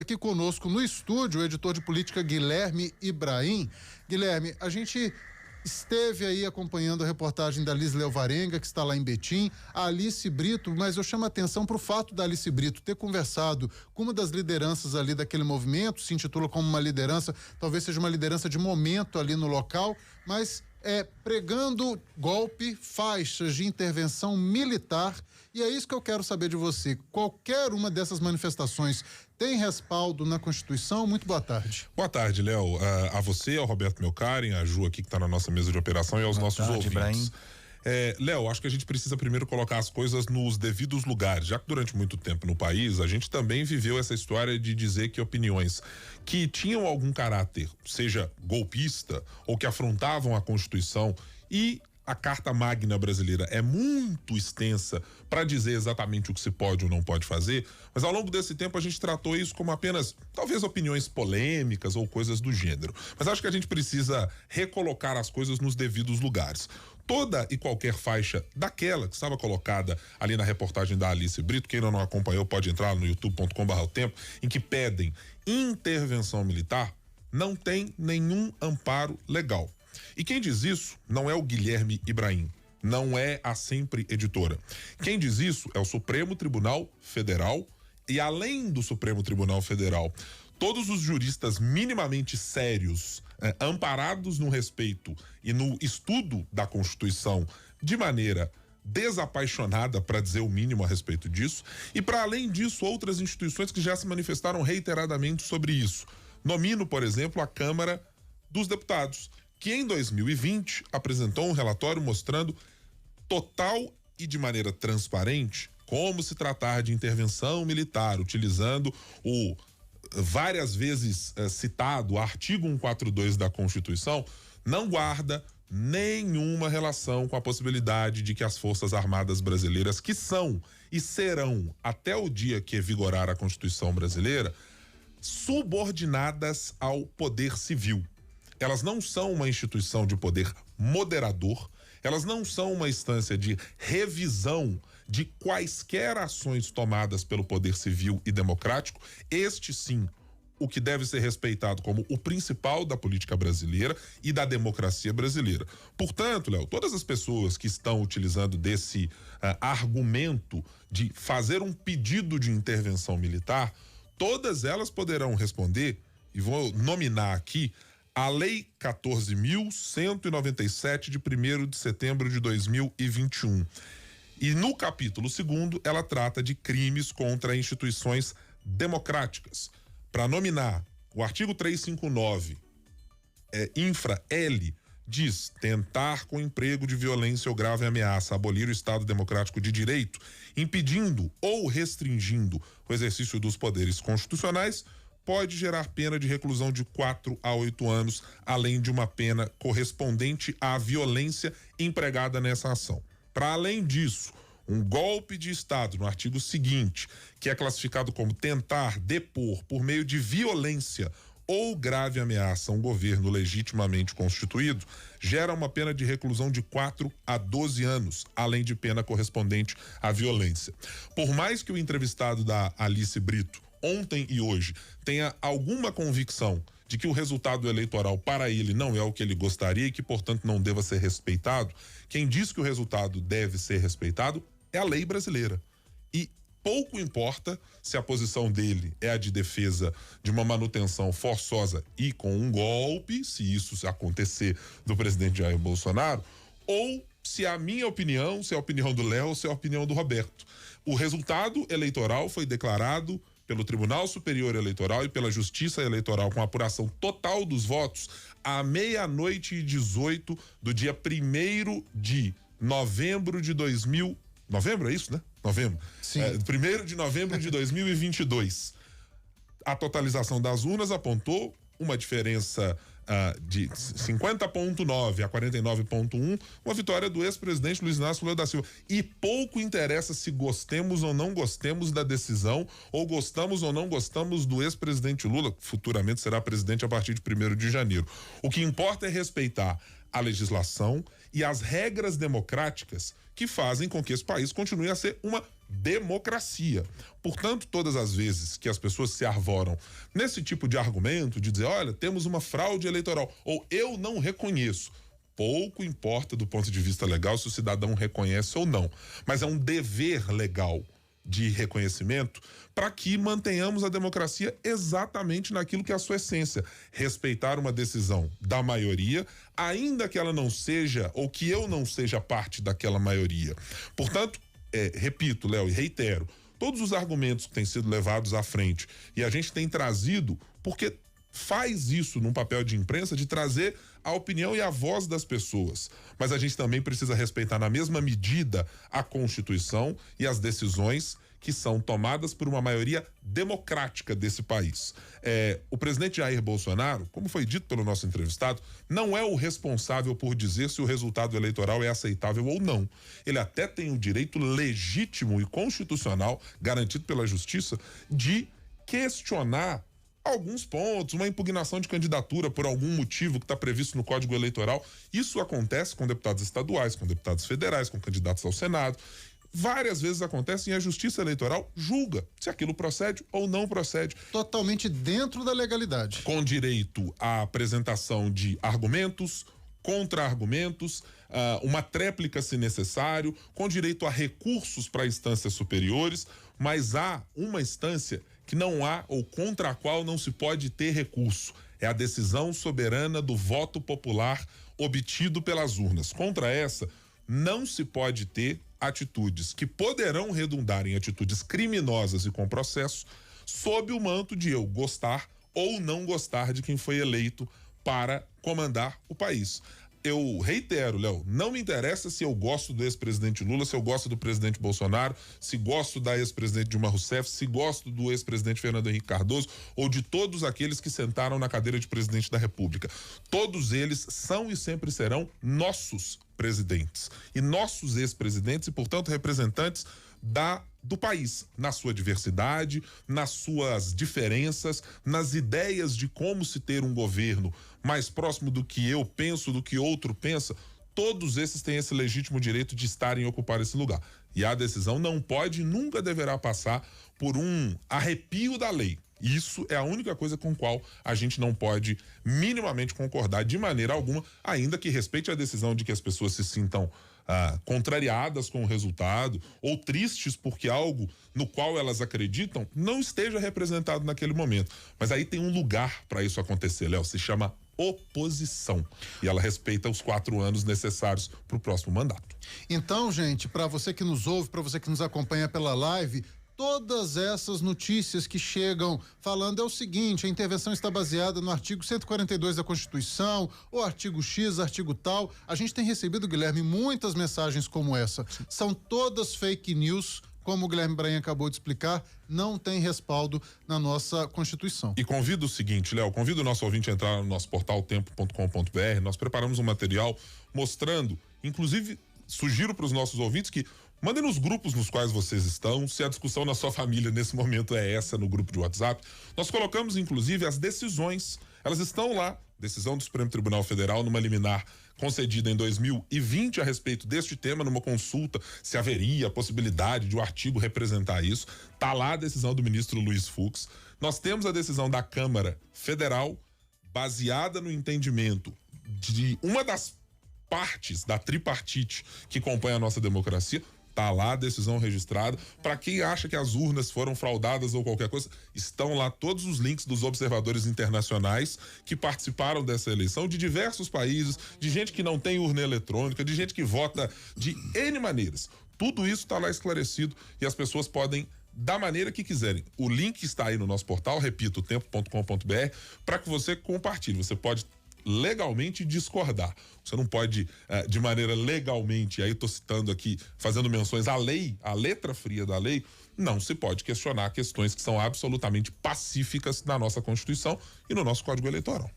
Aqui conosco no estúdio o editor de política Guilherme Ibrahim. Guilherme, a gente esteve aí acompanhando a reportagem da Liz Leovarenga, que está lá em Betim, a Alice Brito, mas eu chamo a atenção para o fato da Alice Brito ter conversado com uma das lideranças ali daquele movimento, se intitula como uma liderança, talvez seja uma liderança de momento ali no local, mas pregando golpe, faixas de intervenção militar, e é isso que eu quero saber de você. Qualquer uma dessas manifestações tem respaldo na Constituição? Muito boa tarde. Boa tarde, Léo. A você, ao Roberto Melcaren, a Ju aqui que está na nossa mesa de operação e aos nossos ouvintes. Léo, acho que a gente precisa primeiro colocar as coisas nos devidos lugares, já que durante muito tempo no país a gente também viveu essa história de dizer que opiniões que tinham algum caráter, seja golpista ou que afrontavam a Constituição e a Carta Magna brasileira é muito extensa para dizer exatamente o que se pode ou não pode fazer, mas ao longo desse tempo a gente tratou isso como apenas, talvez, opiniões polêmicas ou coisas do gênero. Mas acho que a gente precisa recolocar as coisas nos devidos lugares. Toda e qualquer faixa daquela que estava colocada ali na reportagem da Alice Brito, quem não acompanhou pode entrar no youtube.com/otempo, em que pedem intervenção militar, não tem nenhum amparo legal. E quem diz isso não é o Guilherme Ibrahim, não é a Sempre Editora. Quem diz isso é o Supremo Tribunal Federal e, além do Supremo Tribunal Federal, todos os juristas minimamente sérios, amparados no respeito e no estudo da Constituição de maneira desapaixonada, para dizer o mínimo a respeito disso, e, para além disso, outras instituições que já se manifestaram reiteradamente sobre isso. Nomino, por exemplo, a Câmara dos Deputados, que em 2020 apresentou um relatório mostrando total e de maneira transparente como se tratar de intervenção militar, utilizando o várias vezes citado artigo 142 da Constituição, não guarda nenhuma relação com a possibilidade de que as Forças Armadas brasileiras, que são e serão até o dia que vigorar a Constituição brasileira, subordinadas ao poder civil. Elas não são uma instituição de poder moderador, elas não são uma instância de revisão de quaisquer ações tomadas pelo poder civil e democrático. Este sim, o que deve ser respeitado como o principal da política brasileira e da democracia brasileira. Portanto, Léo, todas as pessoas que estão utilizando desse argumento de fazer um pedido de intervenção militar, todas elas poderão responder, e vou nominar aqui, a Lei 14.197 de 1º de setembro de 2021. E no capítulo 2º, ela trata de crimes contra instituições democráticas. Para nominar, o artigo 359, infra L, diz: tentar com emprego de violência ou grave ameaça abolir o Estado Democrático de Direito, impedindo ou restringindo o exercício dos poderes constitucionais, pode gerar pena de reclusão de 4 a 8 anos, além de uma pena correspondente à violência empregada nessa ação. Para além disso, um golpe de Estado, no artigo seguinte, que é classificado como tentar depor por meio de violência ou grave ameaça a um governo legitimamente constituído, gera uma pena de reclusão de 4 a 12 anos, além de pena correspondente à violência. Por mais que o entrevistado da Alice Brito ontem e hoje tenha alguma convicção de que o resultado eleitoral para ele não é o que ele gostaria e que, portanto, não deva ser respeitado, quem diz que o resultado deve ser respeitado é a lei brasileira. E pouco importa se a posição dele é a de defesa de uma manutenção forçosa e com um golpe, se isso acontecer, do presidente Jair Bolsonaro, ou se a minha opinião, se é a opinião do Léo, se é a opinião do Roberto. O resultado eleitoral foi declarado pelo Tribunal Superior Eleitoral e pela Justiça Eleitoral, com apuração total dos votos, à 00:18 do dia 1º de novembro de 2000. Novembro, é isso, né? Novembro. Sim. 1º de novembro de 2022. A totalização das urnas apontou uma diferença de 50,9 a 49,1, uma vitória do ex-presidente Luiz Inácio Lula da Silva. E pouco interessa se gostemos ou não gostemos da decisão, ou gostamos ou não gostamos do ex-presidente Lula, que futuramente será presidente a partir de 1º de janeiro. O que importa é respeitar a legislação e as regras democráticas que fazem com que esse país continue a ser uma democracia. Portanto, todas as vezes que as pessoas se arvoram nesse tipo de argumento, de dizer, olha, temos uma fraude eleitoral, ou eu não reconheço, pouco importa do ponto de vista legal se o cidadão reconhece ou não, mas é um dever legal de reconhecimento para que mantenhamos a democracia exatamente naquilo que é a sua essência, respeitar uma decisão da maioria, ainda que ela não seja, ou que eu não seja parte daquela maioria. Portanto, repito, Léo, e reitero, todos os argumentos que têm sido levados à frente e a gente tem trazido, porque faz isso num papel de imprensa, de trazer a opinião e a voz das pessoas. Mas a gente também precisa respeitar na mesma medida a Constituição e as decisões que são tomadas por uma maioria democrática desse país. O presidente Jair Bolsonaro, como foi dito pelo nosso entrevistado, não é o responsável por dizer se o resultado eleitoral é aceitável ou não. Ele até tem o direito legítimo e constitucional, garantido pela Justiça, de questionar alguns pontos, uma impugnação de candidatura por algum motivo que está previsto no Código Eleitoral. Isso acontece com deputados estaduais, com deputados federais, com candidatos ao Senado. Várias vezes acontece e a Justiça Eleitoral julga se aquilo procede ou não procede. Totalmente dentro da legalidade. Com direito à apresentação de argumentos, contra-argumentos, uma tréplica se necessário, com direito a recursos para instâncias superiores, mas há uma instância que não há ou contra a qual não se pode ter recurso. É a decisão soberana do voto popular obtido pelas urnas. Contra essa, não se pode ter atitudes que poderão redundar em atitudes criminosas e com processo, sob o manto de eu gostar ou não gostar de quem foi eleito para comandar o país. Eu reitero, Léo, não me interessa se eu gosto do ex-presidente Lula, se eu gosto do presidente Bolsonaro, se gosto da ex-presidente Dilma Rousseff, se gosto do ex-presidente Fernando Henrique Cardoso ou de todos aqueles que sentaram na cadeira de presidente da República. Todos eles são e sempre serão nossos presidentes e nossos ex-presidentes e, portanto, representantes do país, na sua diversidade, nas suas diferenças, nas ideias de como se ter um governo mais próximo do que eu penso, do que outro pensa. Todos esses têm esse legítimo direito de estarem e ocupar esse lugar. E a decisão não pode e nunca deverá passar por um arrepio da lei. Isso é a única coisa com a qual a gente não pode minimamente concordar de maneira alguma, ainda que respeite a decisão de que as pessoas se sintam contrariadas com o resultado ou tristes porque algo no qual elas acreditam não esteja representado naquele momento. Mas aí tem um lugar para isso acontecer, Léo, se chama oposição. E ela respeita os 4 anos necessários para o próximo mandato. Então, gente, para você que nos ouve, para você que nos acompanha pela live, todas essas notícias que chegam falando é o seguinte: a intervenção está baseada no artigo 142 da Constituição, o artigo X, artigo tal. A gente tem recebido, Guilherme, muitas mensagens como essa. São todas fake news, como o Guilherme Brain acabou de explicar, não tem respaldo na nossa Constituição. E convido o seguinte, Léo, convido o nosso ouvinte a entrar no nosso portal tempo.com.br. Nós preparamos um material mostrando, inclusive, sugiro para os nossos ouvintes que mandem nos grupos nos quais vocês estão, se a discussão na sua família nesse momento é essa no grupo de WhatsApp. Nós colocamos, inclusive, as decisões. Elas estão lá. Decisão do Supremo Tribunal Federal numa liminar concedida em 2020 a respeito deste tema, numa consulta, se haveria a possibilidade de o artigo representar isso. Tá lá a decisão do ministro Luiz Fux. Nós temos a decisão da Câmara Federal, baseada no entendimento de uma das partes da tripartite que compõe a nossa democracia. Tá lá a decisão registrada. Para quem acha que as urnas foram fraudadas ou qualquer coisa, estão lá todos os links dos observadores internacionais que participaram dessa eleição, de diversos países, de gente que não tem urna eletrônica, de gente que vota de N maneiras. Tudo isso está lá esclarecido e as pessoas podem, da maneira que quiserem. O link está aí no nosso portal, repito, tempo.com.br, para que você compartilhe. Você pode legalmente discordar. Você não pode, de maneira legalmente, aí estou citando aqui, fazendo menções à lei, à letra fria da lei, não se pode questionar questões que são absolutamente pacíficas na nossa Constituição e no nosso Código Eleitoral.